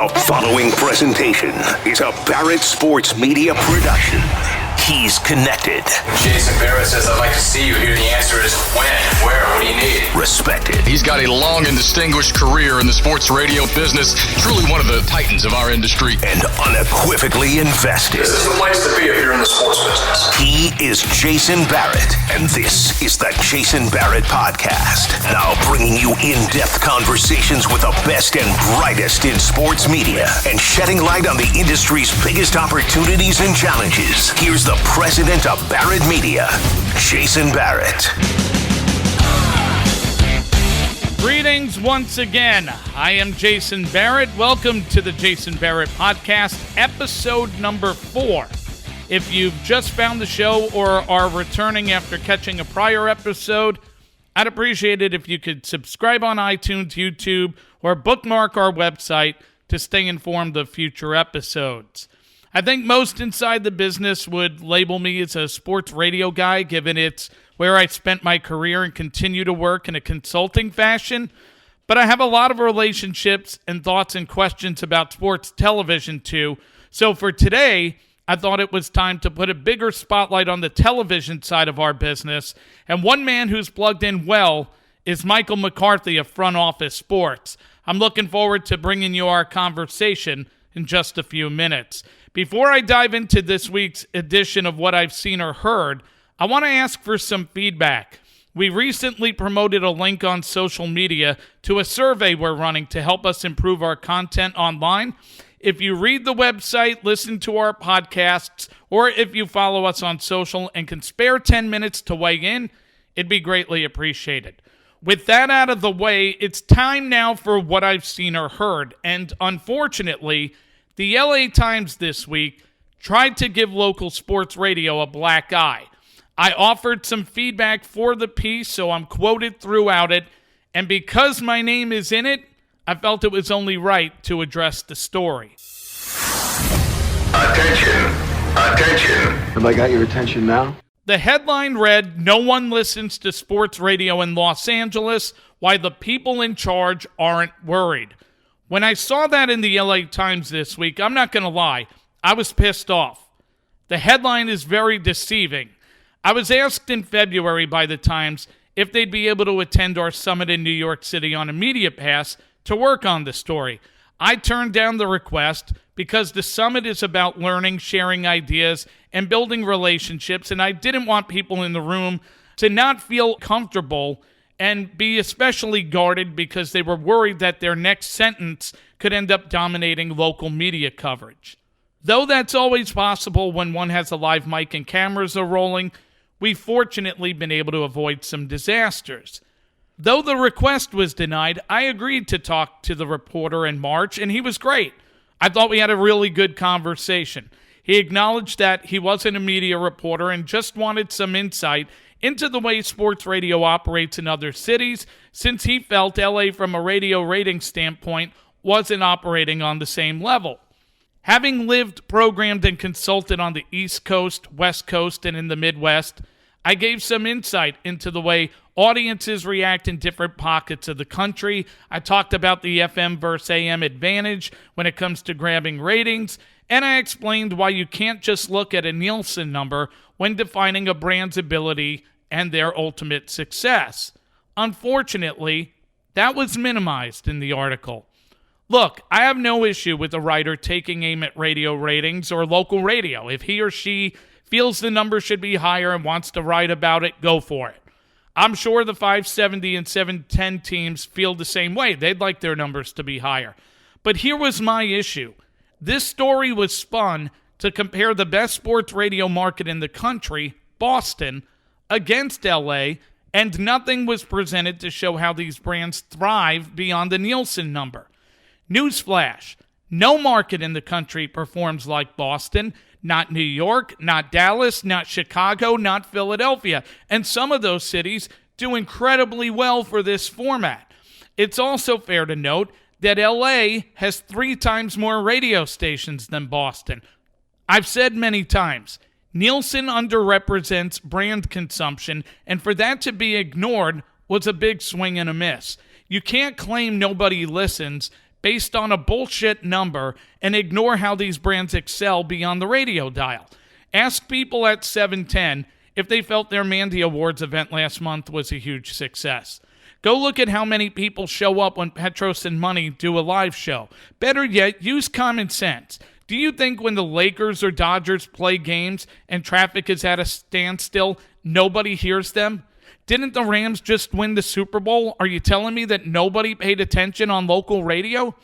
The following presentation is a Barrett Sports Media production. He's connected. Jason Barrett says, I'd like to see you here. The answer is when, where, what do you need? Respected. He's got a long and distinguished career in the sports radio business. Truly one of the titans of our industry. And unequivocally invested. This is the place to be if you're in the sports business. He is Jason Barrett, and this is the Jason Barrett Podcast. Now bringing you in-depth conversations with the best and brightest in sports media and shedding light on the industry's biggest opportunities and challenges. Here's the president of Barrett Media, Jason Barrett. Greetings once again. I am Jason Barrett. Welcome to the Jason Barrett Podcast, episode number 4. If you've just found the show or are returning after catching a prior episode, I'd appreciate it if you could subscribe on iTunes, YouTube, or bookmark our website to stay informed of future episodes. I think most inside the business would label me as a sports radio guy, given it's where I spent my career and continue to work in a consulting fashion. But I have a lot of relationships and thoughts and questions about sports television too. So for today, I thought it was time to put a bigger spotlight on the television side of our business. And one man who's plugged in well is Michael McCarthy of Front Office Sports. I'm looking forward to bringing you our conversation in just a few minutes. Before I dive into this week's edition of What I've Seen or Heard, I want to ask for some feedback. We recently promoted a link on social media to a survey we're running to help us improve our content online. If you read the website, listen to our podcasts, or if you follow us on social and can spare 10 minutes to weigh in, it'd be greatly appreciated. With that out of the way, it's time now for What I've Seen or Heard, and unfortunately, the LA Times this week tried to give local sports radio a black eye. I offered some feedback for the piece, so I'm quoted throughout it, and because my name is in it, I felt it was only right to address the story. Attention. Have I got your attention now? The headline read, "No one listens to sports radio in Los Angeles. Why the people in charge aren't worried." When I saw that in the LA Times this week, I'm not going to lie, I was pissed off. The headline is very deceiving. I was asked in February by the Times if they'd be able to attend our summit in New York City on a media pass to work on the story. I turned down the request because the summit is about learning, sharing ideas, and building relationships, and I didn't want people in the room to not feel comfortable and be especially guarded because they were worried that their next sentence could end up dominating local media coverage. Though that's always possible when one has a live mic and cameras are rolling, we've fortunately been able to avoid some disasters. Though the request was denied, I agreed to talk to the reporter in March, and he was great. I thought we had a really good conversation. He acknowledged that he wasn't a media reporter and just wanted some insight into the way sports radio operates in other cities, since he felt LA from a radio rating standpoint wasn't operating on the same level. Having lived, programmed, and consulted on the East Coast, West Coast, and in the Midwest, I gave some insight into the way audiences react in different pockets of the country. I talked about the FM versus AM advantage when it comes to grabbing ratings, and I explained why you can't just look at a Nielsen number when defining a brand's ability and their ultimate success. Unfortunately, that was minimized in the article. Look, I have no issue with a writer taking aim at radio ratings or local radio. If he or she feels the number should be higher and wants to write about it, go for it. I'm sure the 570 and 710 teams feel the same way. They'd like their numbers to be higher. But here was my issue. This story was spun to compare the best sports radio market in the country, Boston, against LA, and nothing was presented to show how these brands thrive beyond the Nielsen number. Newsflash, no market in the country performs like Boston, not New York, not Dallas, not Chicago, not Philadelphia, and some of those cities do incredibly well for this format. It's also fair to note that LA has 3 times more radio stations than Boston. I've said many times, Nielsen underrepresents brand consumption, and for that to be ignored was a big swing and a miss. You can't claim nobody listens based on a bullshit number and ignore how these brands excel beyond the radio dial. Ask people at 710 if they felt their Mandy Awards event last month was a huge success. Go look at how many people show up when Petros and Money do a live show. Better yet, use common sense. Do you think when the Lakers or Dodgers play games and traffic is at a standstill, nobody hears them? Didn't the Rams just win the Super Bowl? Are you telling me that nobody paid attention on local radio?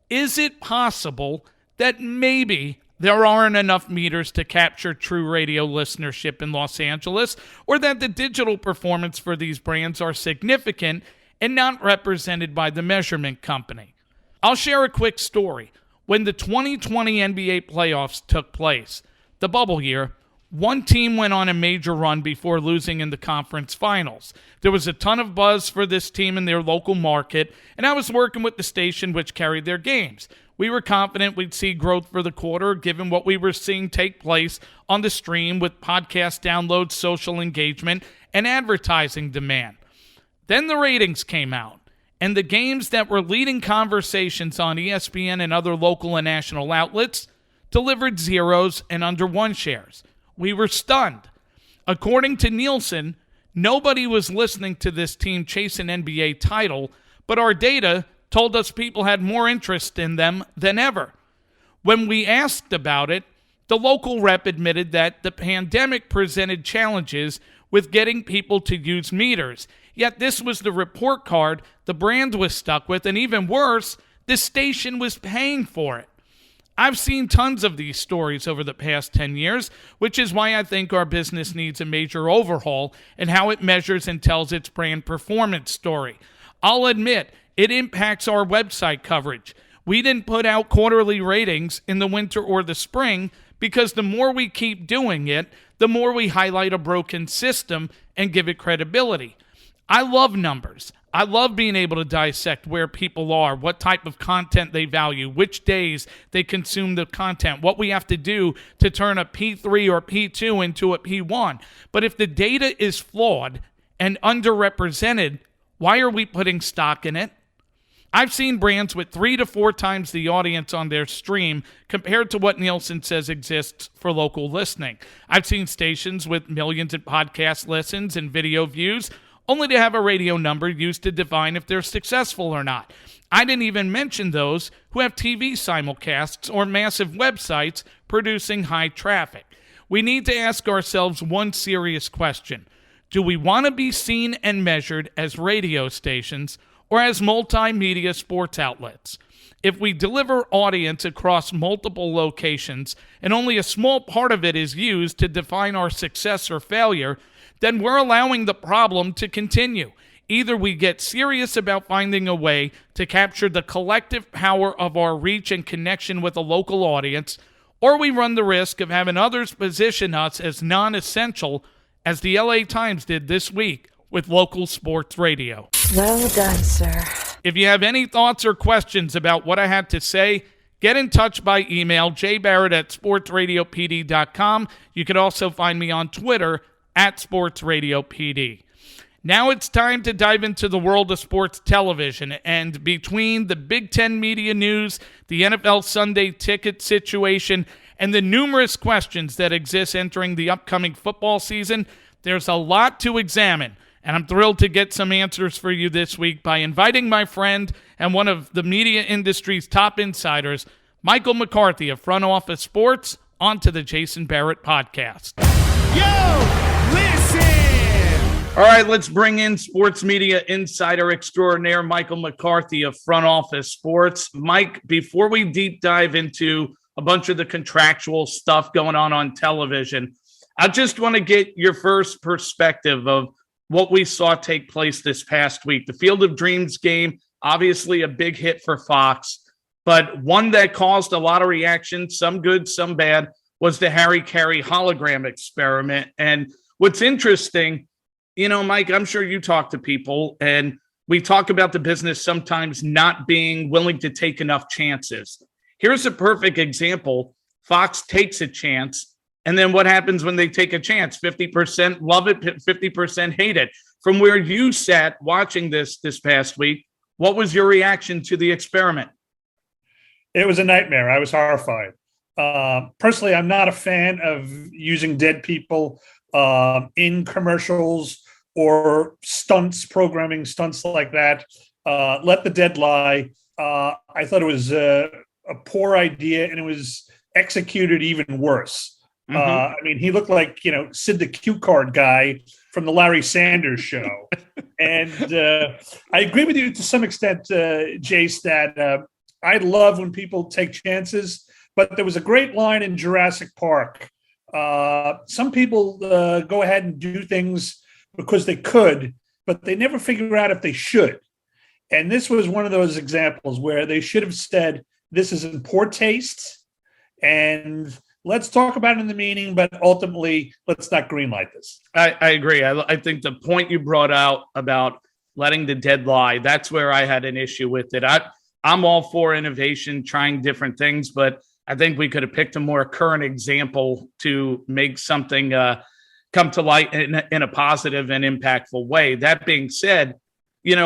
Is it possible that maybe there aren't enough meters to capture true radio listenership in Los Angeles, or that the digital performance for these brands are significant and not represented by the measurement company? I'll share a quick story. When the 2020 NBA playoffs took place, the bubble year, one team went on a major run before losing in the conference finals. There was a ton of buzz for this team in their local market, and I was working with the station which carried their games. We were confident we'd see growth for the quarter given what we were seeing take place on the stream with podcast downloads, social engagement, and advertising demand. Then the ratings came out, and the games that were leading conversations on ESPN and other local and national outlets delivered zeros and under one shares. We were stunned. According to Nielsen, nobody was listening to this team chase an NBA title, but our data told us people had more interest in them than ever. When we asked about it, the local rep admitted that the pandemic presented challenges with getting people to use meters. Yet this was the report card the brand was stuck with, and even worse, the station was paying for it. I've seen tons of these stories over the past 10 years, which is why I think our business needs a major overhaul in how it measures and tells its brand performance story. I'll admit, it impacts our website coverage. We didn't put out quarterly ratings in the winter or the spring because the more we keep doing it, the more we highlight a broken system and give it credibility. I love numbers. I love being able to dissect where people are, what type of content they value, which days they consume the content, what we have to do to turn a P3 or P2 into a P1. But if the data is flawed and underrepresented, why are we putting stock in it? I've seen brands with 3 to 4 times the audience on their stream compared to what Nielsen says exists for local listening. I've seen stations with millions of podcast listens and video views only to have a radio number used to define if they're successful or not. I didn't even mention those who have TV simulcasts or massive websites producing high traffic. We need to ask ourselves one serious question. Do we want to be seen and measured as radio stations or as multimedia sports outlets? If we deliver audience across multiple locations and only a small part of it is used to define our success or failure, then we're allowing the problem to continue. Either we get serious about finding a way to capture the collective power of our reach and connection with a local audience, or we run the risk of having others position us as non-essential, as the LA Times did this week with local sports radio. Well done, sir. If you have any thoughts or questions about what I had to say, get in touch by email, jbarrett@sportsradiopd.com. You can also find me on Twitter @sportsradiopd. Now it's time to dive into the world of sports television, and between the Big Ten media news, the NFL Sunday ticket situation, and the numerous questions that exist entering the upcoming football season, there's a lot to examine, and I'm thrilled to get some answers for you this week by inviting my friend and one of the media industry's top insiders, Michael McCarthy of Front Office Sports, onto the Jason Barrett podcast. Yo! Listen! All right, let's bring in sports media insider extraordinaire Michael McCarthy of Front Office Sports. Mike, before we deep dive into a bunch of the contractual stuff going on television, I just want to get your first perspective of what we saw take place this past week. The Field of Dreams game, obviously a big hit for Fox, but one that caused a lot of reaction, some good, some bad, was the Harry Carey hologram experiment. And what's interesting, Mike, I'm sure you talk to people, and we talk about the business sometimes not being willing to take enough chances. Here's a perfect example. Fox takes a chance, and then what happens when they take a chance? 50% love it, 50% hate it. From where you sat watching this past week, what was your reaction to the experiment? It was a nightmare. I was horrified. Personally, I'm not a fan of using dead people in commercials or stunts, programming stunts like that. Let the dead lie. I thought it was a poor idea, and it was executed even worse. I mean, he looked like, Sid the cue card guy from the Larry Sanders show. And I agree with you to some extent, Jace, that I love when people take chances. But there was a great line in Jurassic Park. Some people go ahead and do things because they could, but they never figure out if they should. And this was one of those examples where they should have said, this is in poor taste, and let's talk about it in the meeting, but ultimately, let's not greenlight this. I agree. I think the point you brought out about letting the dead lie, that's where I had an issue with it. I'm all for innovation, trying different things, but I think we could have picked a more current example to make something come to light in a positive and impactful way. That being said,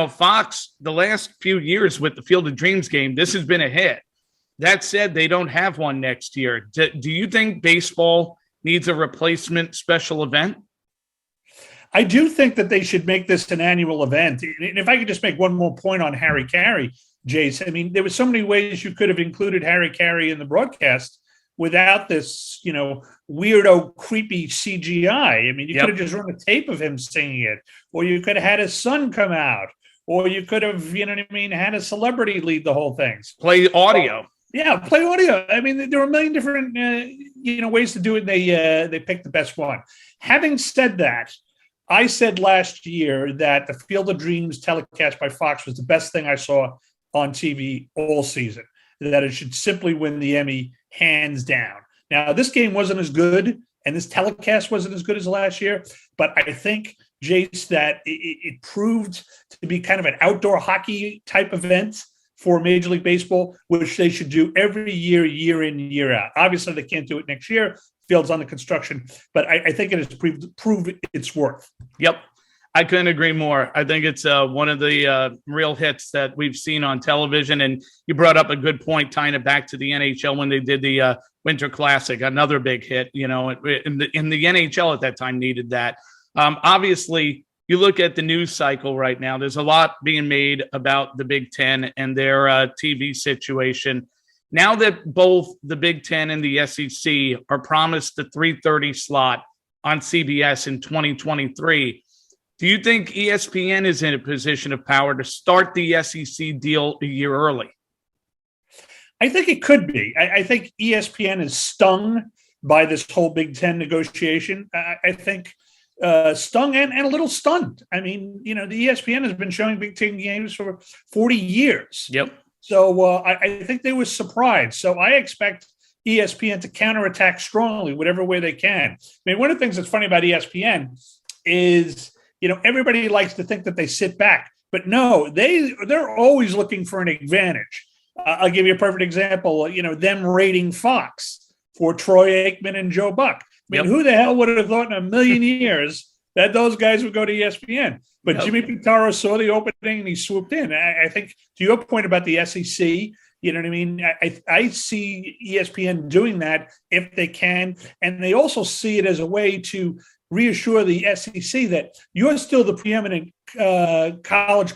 Fox, the last few years with the Field of Dreams game, this has been a hit. That said, they don't have one next year. Do you think baseball needs a replacement special event? I do think that they should make this an annual event. And if I could just make one more point on Harry Carey, Jace, I mean, there were so many ways you could have included Harry Carey in the broadcast without this, weirdo, creepy CGI. I mean, you could have just run a tape of him singing it, or you could have had his son come out, or you could have, had a celebrity lead the whole thing. Play audio. Play audio. I mean, there were a million different, ways to do it. They picked the best one. Having said that, I said last year that the Field of Dreams telecast by Fox was the best thing I saw on TV all season, that it should simply win the Emmy hands down. Now, this game wasn't as good, and this telecast wasn't as good as last year, but I think, Jace, that it proved to be kind of an outdoor hockey type event for Major League Baseball, which they should do every year, year in, year out. Obviously, they can't do it next year. Field's under construction, but I think it has proved its worth. Yep. I couldn't agree more. I think it's one of the real hits that we've seen on television. And you brought up a good point, tying it back to the NHL when they did the Winter Classic, another big hit. In the NHL at that time needed that. Obviously, you look at the news cycle right now. There's a lot being made about the Big Ten and their TV situation. Now that both the Big Ten and the SEC are promised the 3:30 slot on CBS in 2023. Do you think ESPN is in a position of power to start the SEC deal a year early? I think it could be. I think ESPN is stung by this whole Big Ten negotiation. I think stung and a little stunned. I mean, the ESPN has been showing Big Ten games for 40 years. Yep. So I think they were surprised. So I expect ESPN to counterattack strongly, whatever way they can. I mean, one of the things that's funny about ESPN is, everybody likes to think that they sit back, but no, they're always looking for an advantage. I'll give you a perfect example. Them rating Fox for Troy Aikman and Joe Buck. I mean, Who the hell would have thought in a million years that those guys would go to ESPN? But Jimmy Pitaro saw the opening and he swooped in. I think to your point about the SEC, you know what I mean? I see ESPN doing that if they can. And they also see it as a way to reassure the SEC that you're still the preeminent college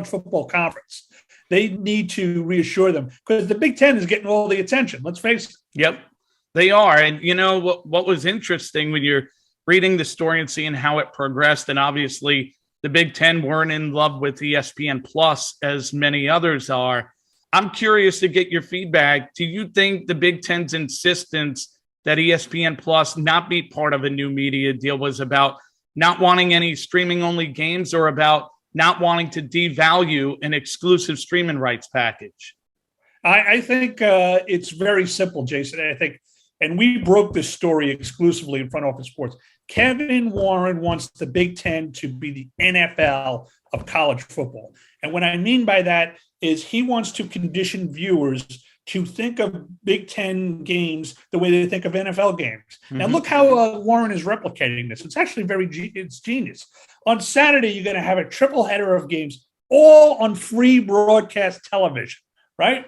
football conference. They need to reassure them because the Big Ten is getting all the attention. Let's face it. Yep, they are. And what was interesting when you're reading the story and seeing how it progressed, and obviously the Big Ten weren't in love with ESPN Plus as many others are. I'm curious to get your feedback. Do you think the Big Ten's insistence that ESPN Plus not be part of a new media deal was about not wanting any streaming-only games or about not wanting to devalue an exclusive streaming rights package? I think it's very simple, Jason. I think, and we broke this story exclusively in Front Office Sports. Kevin Warren wants the Big Ten to be the NFL of college football. And what I mean by that is he wants to condition viewers to think of Big Ten games the way they think of NFL games. Mm-hmm. Now, look how Warren is replicating this. It's actually it's genius. On Saturday, you're going to have a triple header of games, all on free broadcast television, right?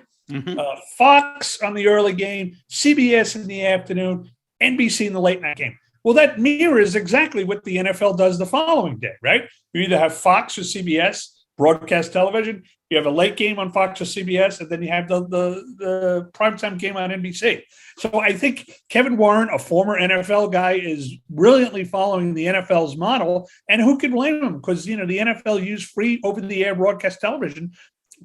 Fox on the early game, CBS in the afternoon, NBC in the late night game. Well, that mirrors exactly what the NFL does the following day, right? You either have Fox or CBS, broadcast television. You have a late game on Fox or CBS, and then you have the primetime game on NBC. So I think Kevin Warren, a former NFL guy, is brilliantly following the NFL's model. And who can blame him? Because, the NFL used free over-the-air broadcast television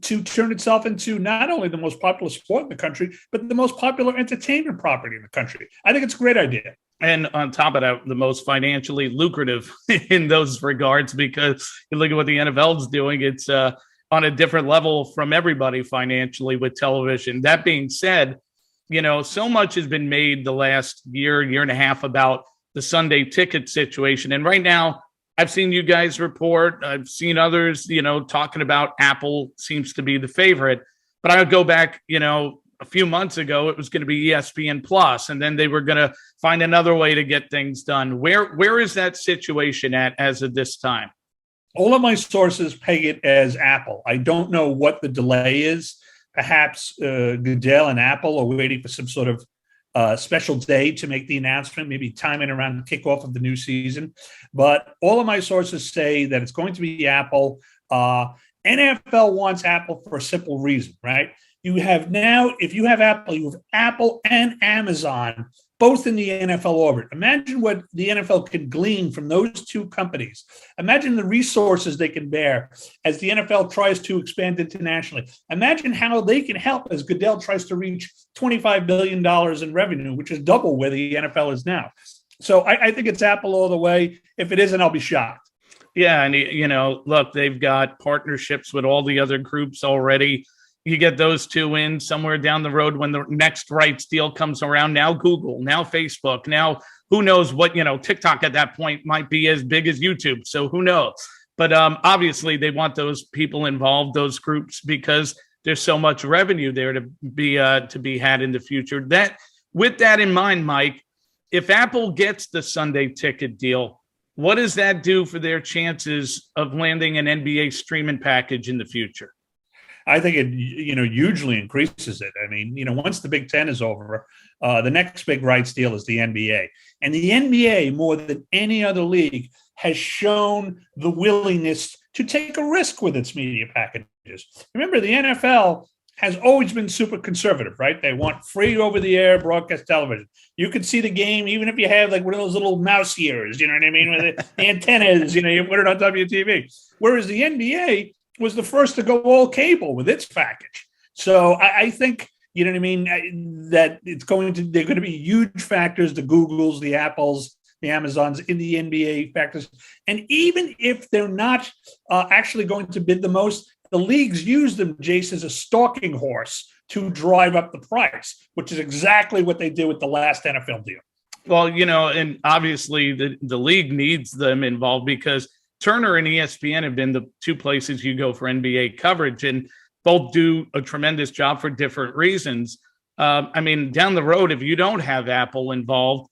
to turn itself into not only the most popular sport in the country, but the most popular entertainment property in the country. I think it's a great idea. And on top of that, the most financially lucrative in those regards, because you look at what the NFL is doing, it's on a different level from everybody financially with television. That being said, so much has been made the last year and a half about the Sunday ticket situation. And right now, I've seen you guys report, I've seen others, talking about Apple seems to be the favorite. But I would go back, a few months ago, it was going to be ESPN Plus, and then they were going to find another way to get things done. Where is that situation at as of this time? All of my sources peg it as Apple. I don't know what the delay is. Perhaps Goodell and Apple are waiting for some sort of special day to make the announcement, maybe timing around the kickoff of the new season. But all of my sources say that it's going to be Apple. NFL wants Apple for a simple reason, right? You have now, if you have Apple, you have Apple and Amazon, both in the NFL orbit. Imagine what the NFL can glean from those two companies. Imagine the resources they can bear as the NFL tries to expand internationally. Imagine how they can help as Goodell tries to reach $25 billion in revenue, which is double where the NFL is now. So I think it's Apple all the way. If it isn't, I'll be shocked. Yeah, and, look, they've got partnerships with all the other groups already. You get those two in somewhere down the road when the next rights deal comes around. Now Google, now Facebook, now who knows what, TikTok at that point might be as big as YouTube. So who knows? But obviously they want those people involved, those groups, because there's so much revenue there to be had in the future. That, with that in mind, Mike, if Apple gets the Sunday ticket deal, what does that do for their chances of landing an NBA streaming package in the future? I think it, hugely increases it. I mean, once the Big Ten is over, the next big rights deal is the NBA. And the NBA, more than any other league, has shown the willingness to take a risk with its media packages. Remember, the NFL has always been super conservative, right? They want free over-the-air broadcast television. You can see the game even if you have like one of those little mouse ears, you know what I mean, with the antennas, you put it on WTV. Whereas the NBA was the first to go all cable with its package. So I think, that they're going to be huge factors, the Googles, the Apples, the Amazons in the NBA factors. And even if they're not actually going to bid the most, the leagues use them, Jace, as a stalking horse to drive up the price, which is exactly what they did with the last NFL deal. Well, and obviously the league needs them involved because Turner and ESPN have been the two places you go for NBA coverage, and both do a tremendous job for different reasons. Down the road, if you don't have Apple involved,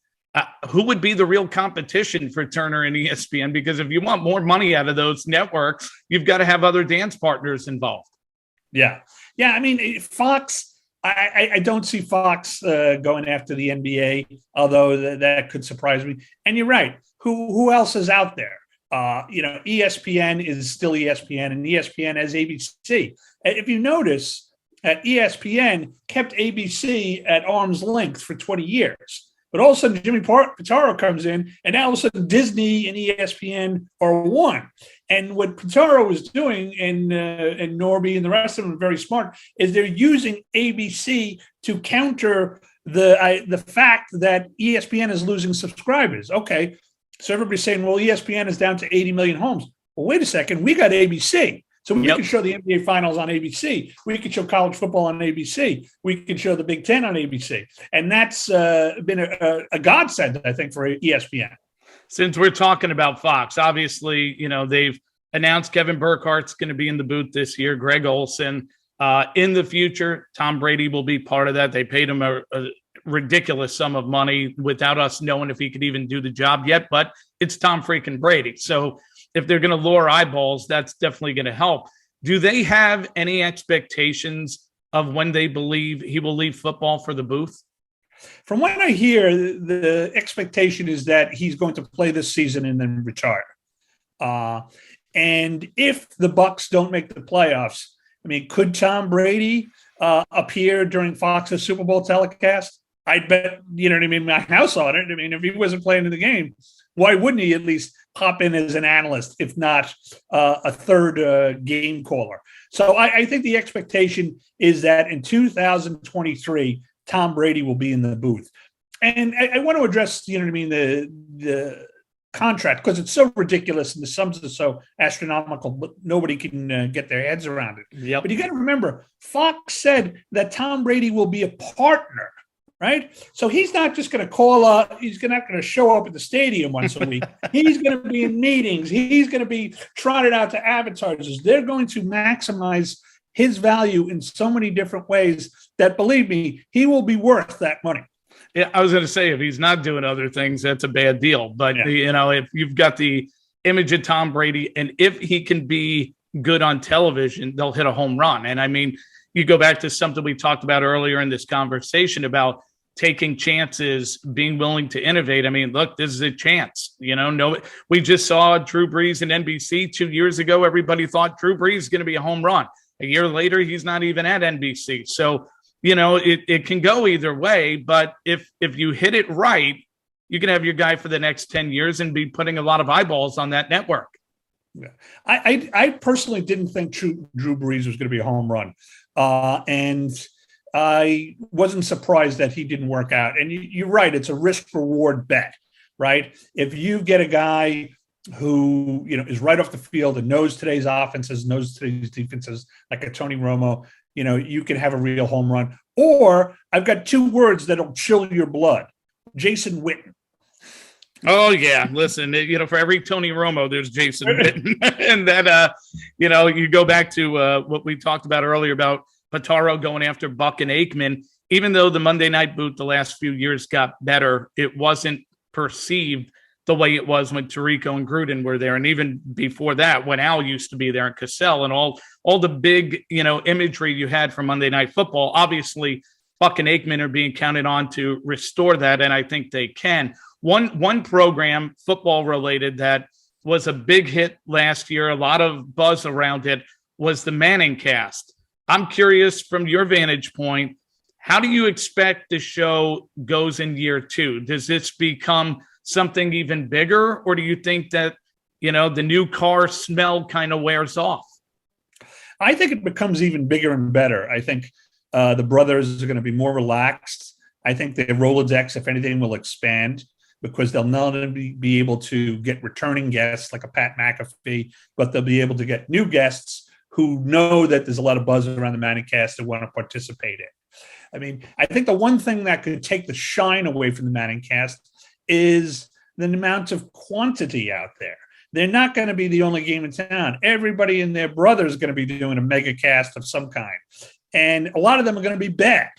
who would be the real competition for Turner and ESPN? Because if you want more money out of those networks, you've got to have other dance partners involved. Yeah. Fox, I don't see Fox going after the NBA, although that could surprise me. And you're right. Who else is out there? ESPN is still ESPN, and ESPN has ABC. If you notice, ESPN kept ABC at arm's length for 20 years. But all of a sudden, Jimmy Pitaro comes in, and now all of a sudden, Disney and ESPN are one. And what Pitaro was doing, and Norby and the rest of them are very smart, is they're using ABC to counter the fact that ESPN is losing subscribers. Okay, so everybody's saying, well, ESPN is down to 80 million homes. Well, wait a second, we got ABC. So we can show the NBA Finals on ABC. We can show college football on ABC. We can show the Big Ten on ABC. And that's been a godsend, I think, for ESPN. Since we're talking about Fox, obviously, they've announced Kevin Burkhart's going to be in the booth this year, Greg Olson. In the future, Tom Brady will be part of that. They paid him a ridiculous sum of money without us knowing if he could even do the job yet, but it's Tom freaking Brady. So if they're going to lure eyeballs, that's definitely going to help. Do they have any expectations of when they believe he will leave football for the booth? From what I hear, the expectation is that he's going to play this season and then retire. And if the Bucs don't make the playoffs, I mean, could Tom Brady appear during Fox's Super Bowl telecast? I'd bet, you know what I mean, my house on it. I mean, if he wasn't playing in the game, why wouldn't he at least pop in as an analyst, if not a third game caller? So I think the expectation is that in 2023, Tom Brady will be in the booth. And I want to address, you know what I mean, the contract, because it's so ridiculous and the sums are so astronomical, but nobody can get their heads around it. Yep. But you got to remember, Fox said that Tom Brady will be a partner, right? So he's not just going to call he's not going to show up at the stadium once a week. He's going to be in meetings. He's going to be trotted out to advertisers. They're going to maximize his value in so many different ways that, believe me, he will be worth that money. Yeah, I was going to say, if he's not doing other things, that's a bad deal. But, you know, if you've got the image of Tom Brady, and if he can be good on television, they'll hit a home run. And I mean, you go back to something we talked about earlier in this conversation about taking chances, being willing to innovate. I mean, look, this is a chance. You know, we just saw Drew Brees in NBC 2 years ago. Everybody thought Drew Brees is going to be a home run. A year later, he's not even at NBC. So, you know, it can go either way. But if you hit it right, you can have your guy for the next 10 years and be putting a lot of eyeballs on that network. Yeah. I personally didn't think Drew Brees was going to be a home run. And I wasn't surprised that he didn't work out. And you're right. It's a risk-reward bet, right? If you get a guy who, you know, is right off the field and knows today's offenses, knows today's defenses, like a Tony Romo, you know, you can have a real home run. Or I've got two words that'll chill your blood. Jason Witten. Oh, yeah. Listen, you know, for every Tony Romo, there's Jason Witten. And that, you know, you go back to what we talked about earlier about Pitaro going after Buck and Aikman. Even though the Monday Night Boot the last few years got better, it wasn't perceived the way it was when Tirico and Gruden were there. And even before that, when Al used to be there and Cassell and all the big, you know, imagery you had from Monday Night Football, obviously Buck and Aikman are being counted on to restore that. And I think they can. One program, football related, that was a big hit last year, a lot of buzz around it, was the Manning Cast. I'm curious, from your vantage point, how do you expect the show goes in year two? Does this become something even bigger, or do you think that, you know, the new car smell kind of wears off? I think it becomes even bigger and better. I think the brothers are going to be more relaxed. I think the Rolodex, if anything, will expand because they'll not only be able to get returning guests like a Pat McAfee, but they'll be able to get new guests who know that there's a lot of buzz around the Manning Cast and want to participate in. I mean, I think the one thing that could take the shine away from the Manning Cast is the amount of quantity out there. They're not going to be the only game in town. Everybody and their brother is going to be doing a mega cast of some kind. And a lot of them are going to be bad.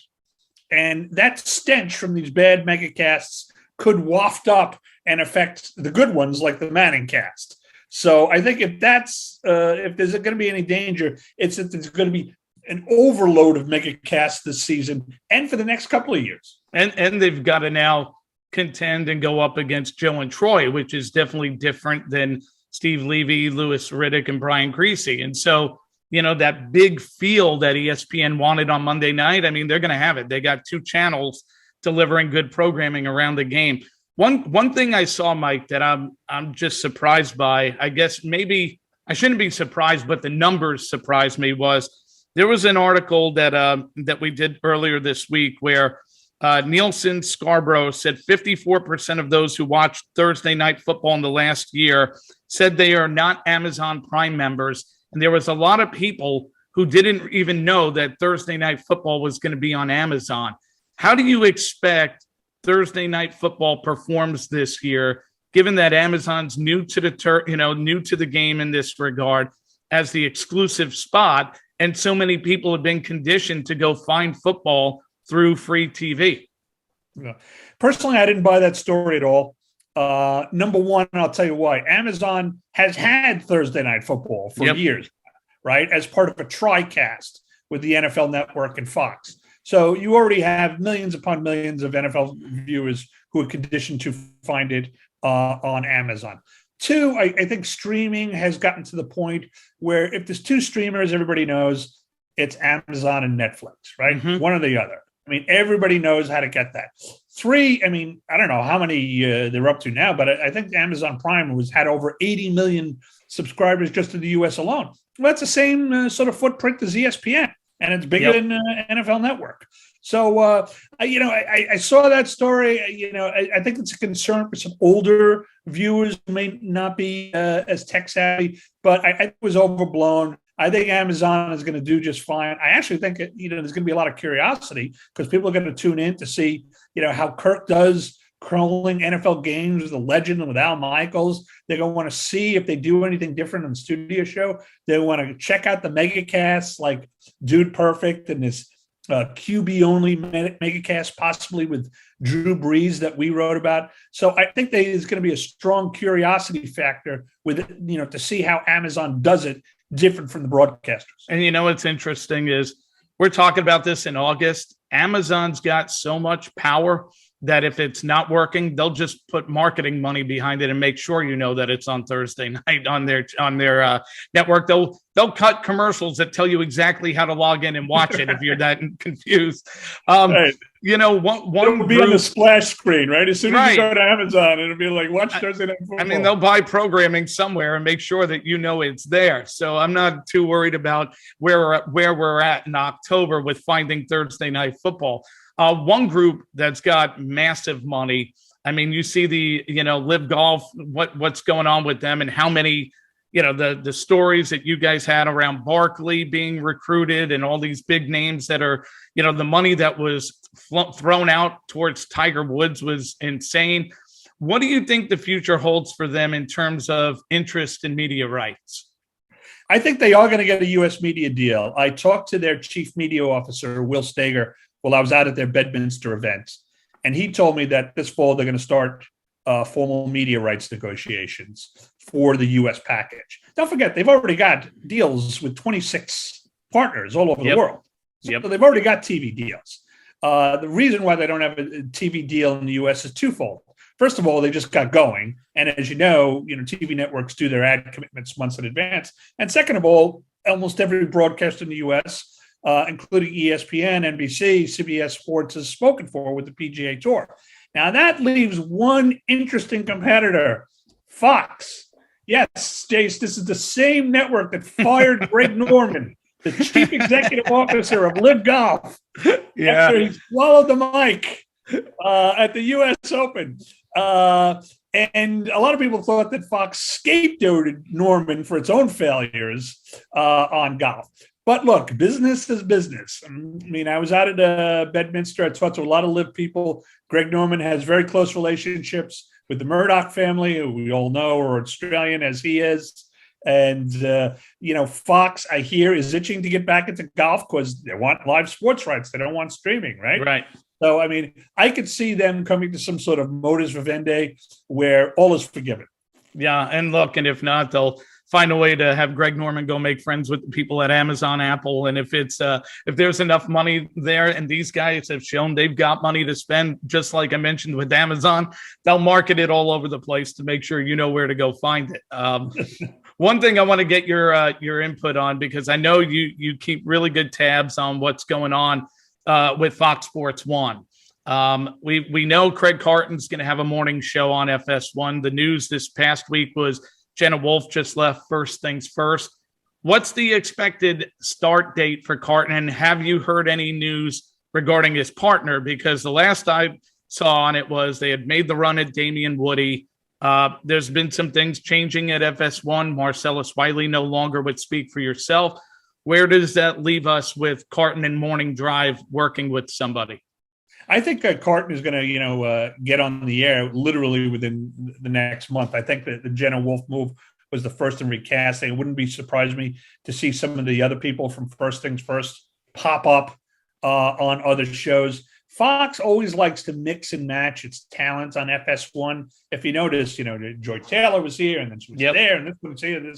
And that stench from these bad mega casts could waft up and affect the good ones like the Manning Cast. So I think if there's going to be any danger, it's that there's going to be an overload of mega casts this season and for the next couple of years. And they've got to now contend and go up against Joe and Troy, which is definitely different than Steve Levy, Louis Riddick, and Brian Griese. And so, you know, that big feel that ESPN wanted on Monday night, I mean, they're going to have it. They got two channels delivering good programming around the game. One thing I saw, Mike, that I'm just surprised by, I guess maybe I shouldn't be surprised, but the numbers surprised me, was there was an article that we did earlier this week where Nielsen Scarborough said 54% of those who watched Thursday Night Football in the last year said they are not Amazon Prime members. And there was a lot of people who didn't even know that Thursday Night Football was going to be on Amazon. How do you expect Thursday Night Football performs this year, given that Amazon's new to the game in this regard as the exclusive spot, and so many people have been conditioned to go find football through free TV? Yeah. Personally, I didn't buy that story at all. Number one, and I'll tell you why. Amazon has had Thursday Night Football for years, right, as part of a TriCast, with the NFL Network and Fox. So you already have millions upon millions of NFL viewers who are conditioned to find it on Amazon. Two, I think streaming has gotten to the point where if there's two streamers, everybody knows it's Amazon and Netflix, right? Mm-hmm. One or the other. I mean, everybody knows how to get that. Three, I mean, I don't know how many they're up to now, but I think Amazon Prime had over 80 million subscribers just in the U.S. alone. Well, that's the same sort of footprint as ESPN, and it's bigger than NFL Network. So, I saw that story. I think it's a concern for some older viewers who may not be as tech savvy, but I think it was overblown. I think Amazon is going to do just fine. I actually think there's going to be a lot of curiosity because people are going to tune in to see, how Kirk does calling NFL games with a legend with Al Michaels. They're going to want to see if they do anything different on the studio show. They want to check out the megacasts like Dude Perfect and this QB only megacast, possibly with Drew Brees that we wrote about. So I think there's going to be a strong curiosity factor with it, to see how Amazon does it different from the broadcasters. And what's interesting is we're talking about this in August. Amazon's got so much power that if it's not working, they'll just put marketing money behind it and make sure that it's on Thursday night on their network. They'll cut commercials that tell you exactly how to log in and watch it if you're that confused. Right. One will be on the splash screen, right? As soon as you go to Amazon, it'll be like, watch Thursday Night Football. I mean, they'll buy programming somewhere and make sure that it's there. So I'm not too worried about where we're at in October with finding Thursday Night Football. One group that's got massive money. I mean, you see the Live Golf, what's going on with them, and how many the stories that you guys had around Barkley being recruited and all these big names that are the money that was thrown out towards Tiger Woods was insane. What do you think the future holds for them in terms of interest in media rights? I think they are going to get a U.S. media deal. I talked to their chief media officer, Will Steger, while I was out at their Bedminster event, and he told me that this fall they're going to start formal media rights negotiations for the U.S. package. Don't forget, they've already got deals with 26 partners all over the world. So they've already got TV deals. The reason why they don't have a TV deal in the U.S. is twofold. First of all, they just got going. And as you know, TV networks do their ad commitments months in advance. And second of all, almost every broadcaster in the U.S., including ESPN, NBC, CBS Sports, is spoken for with the PGA Tour. Now, that leaves one interesting competitor, Fox. Yes, Jace, this is the same network that fired Greg Norman, the chief executive officer of Live Golf, after he swallowed the mic at the U.S. Open. And a lot of people thought that Fox scapegoated Norman for its own failures on golf. But look, business is business. I mean, I was out at Bedminster. I talked to a lot of Live people. Greg Norman has very close relationships with the Murdoch family, who we all know are Australian as he is. And, Fox, I hear, is itching to get back into golf because they want live sports rights. They don't want streaming, right? Right. So, I mean, I could see them coming to some sort of modus vivendi where all is forgiven. Yeah, and look, and if not, they'll find a way to have Greg Norman go make friends with the people at Amazon, Apple. And if there's enough money there, and these guys have shown they've got money to spend, just like I mentioned with Amazon, they'll market it all over the place to make sure you know where to go find it. One thing I want to get your input on, because I know you keep really good tabs on what's going on with Fox Sports 1. We know Craig Carton's going to have a morning show on FS1. The news this past week was Jenna Wolf just left First Things First. What's the expected start date for Carton? And have you heard any news regarding his partner? Because the last I saw on it was they had made the run at Damian Woody. There's been some things changing at FS1. Marcellus Wiley no longer would speak for yourself. Where does that leave us with Carton and Morning Drive working with somebody? I think Carton is going to, get on the air literally within the next month. I think that the Jenna Wolf move was the first in recasting. It wouldn't be surprised me to see some of the other people from First Things First pop up on other shows. Fox always likes to mix and match its talents on FS1. If you notice, Joy Taylor was here, and then she was there, and this one was here.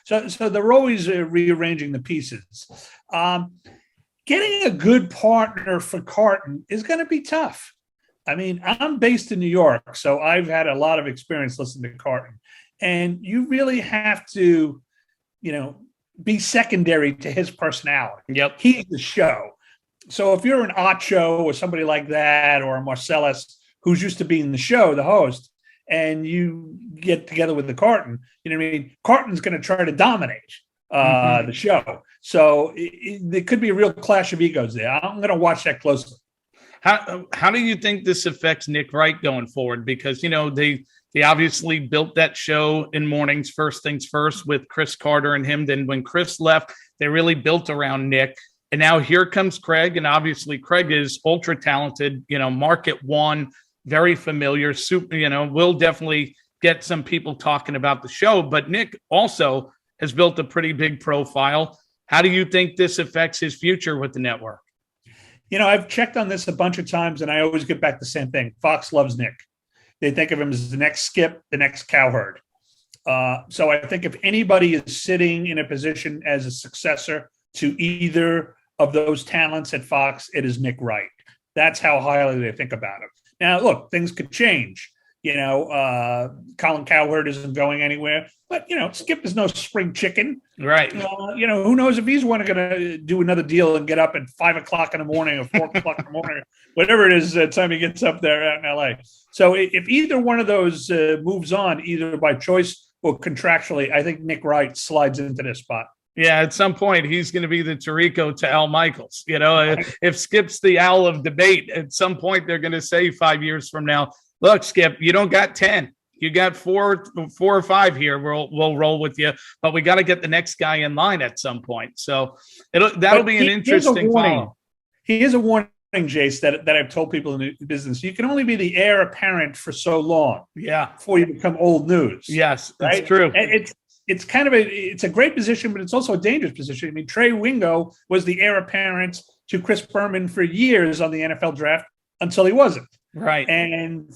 So they're always rearranging the pieces. getting a good partner for Carton is going to be tough. I mean, I'm based in New York, so I've had a lot of experience listening to Carton. And you really have to, be secondary to his personality. Yep. He's the show. So if you're an Ocho or somebody like that, or a Marcellus who's used to being the show, the host, and you get together with the Carton, Carton's going to try to dominate the show. So there could be a real clash of egos there. I'm going to watch that closely. How do you think this affects Nick Wright going forward? Because, they obviously built that show in mornings, First Things First, with Chris Carter and him. Then when Chris left, they really built around Nick. And now here comes Craig. And obviously Craig is ultra talented, market one, very familiar, super, will definitely get some people talking about the show. But Nick also has built a pretty big profile. How do you think this affects his future with the network? I've checked on this a bunch of times, and I always get back the same thing. Fox loves Nick. They think of him as the next Skip, the next Cowherd. So I think if anybody is sitting in a position as a successor to either of those talents at Fox, it is Nick Wright. That's how highly they think about him. Now, look, things could change. Colin Cowherd isn't going anywhere, but Skip is no spring chicken, right? Who knows if he's going to do another deal and get up at 5 o'clock in the morning or 4 o'clock in the morning, whatever it is, the time he gets up there out in LA. So if either one of those moves on, either by choice or contractually, I think Nick Wright slides into this spot. Yeah, at some point, he's going to be the Tirico to Al Michaels. If Skip's the Al of debate, at some point they're going to say 5 years from now, look, Skip, you don't got 10. You got four or five here. We'll roll with you, but we got to get the next guy in line at some point. So that'll be an interesting follow. Here's a warning, Jace, that I've told people in the business. You can only be the heir apparent for so long. Yeah. Before you become old news. Yes, that's right? true. And it's kind of it's a great position, but it's also a dangerous position. I mean, Trey Wingo was the heir apparent to Chris Berman for years on the NFL draft until he wasn't. Right. And,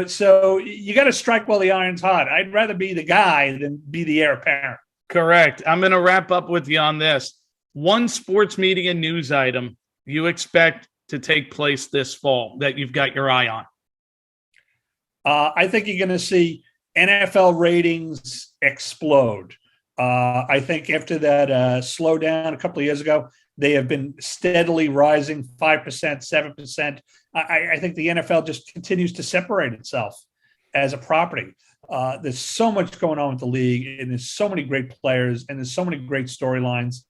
so you got to strike while the iron's hot. I'd rather be the guy than be the heir apparent. Correct. I'm going to wrap up with you on this. One sports media news item you expect to take place this fall that you've got your eye on. I think you're going to see NFL ratings explode. I think after that slowdown a couple of years ago, they have been steadily rising 5%, 7%. I think the NFL just continues to separate itself as a property. There's so much going on with the league, and there's so many great players, and there's so many great storylines,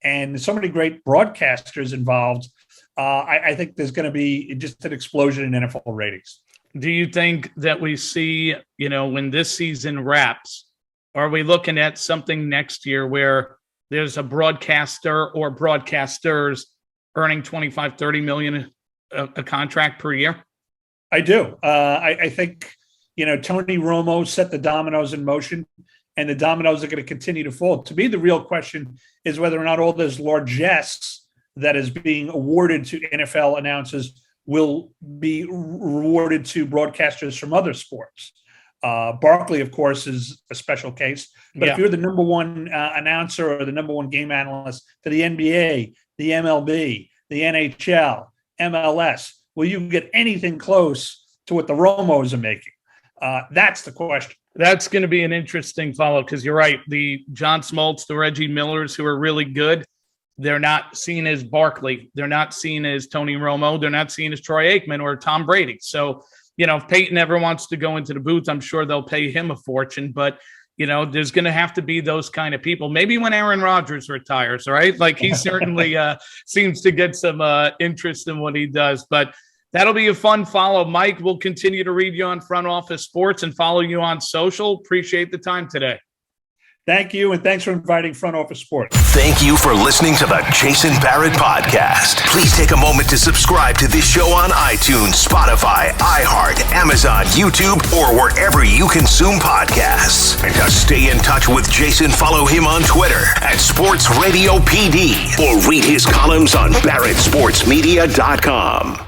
and there's so many great broadcasters involved. I think there's going to be just an explosion in NFL ratings. Do you think that we see, when this season wraps, are we looking at something next year where there's a broadcaster or broadcasters earning $25-30 million a contract per year? I do. I think, Tony Romo set the dominoes in motion, and the dominoes are going to continue to fall. To me, the real question is whether or not all this largesse that is being awarded to NFL announcers will be rewarded to broadcasters from other sports. Barkley, of course, is a special case. But if you're the number one announcer or the number one game analyst for the NBA, the MLB, the NHL, MLS, will you get anything close to what the Romos are making? That's the question. That's going to be an interesting follow because you're right. The John Smoltz, the Reggie Millers, who are really good, they're not seen as Barkley. They're not seen as Tony Romo. They're not seen as Troy Aikman or Tom Brady. So, if Peyton ever wants to go into the booth, I'm sure they'll pay him a fortune. But, there's going to have to be those kind of people. Maybe when Aaron Rodgers retires, right? Like he certainly seems to get some interest in what he does. But that'll be a fun follow. Mike, we'll continue to read you on Front Office Sports and follow you on social. Appreciate the time today. Thank you, and thanks for inviting Front Office Sports. Thank you for listening to the Jason Barrett Podcast. Please take a moment to subscribe to this show on iTunes, Spotify, iHeart, Amazon, YouTube, or wherever you consume podcasts. And to stay in touch with Jason, follow him on Twitter at Sports Radio PD or read his columns on BarrettSportsMedia.com.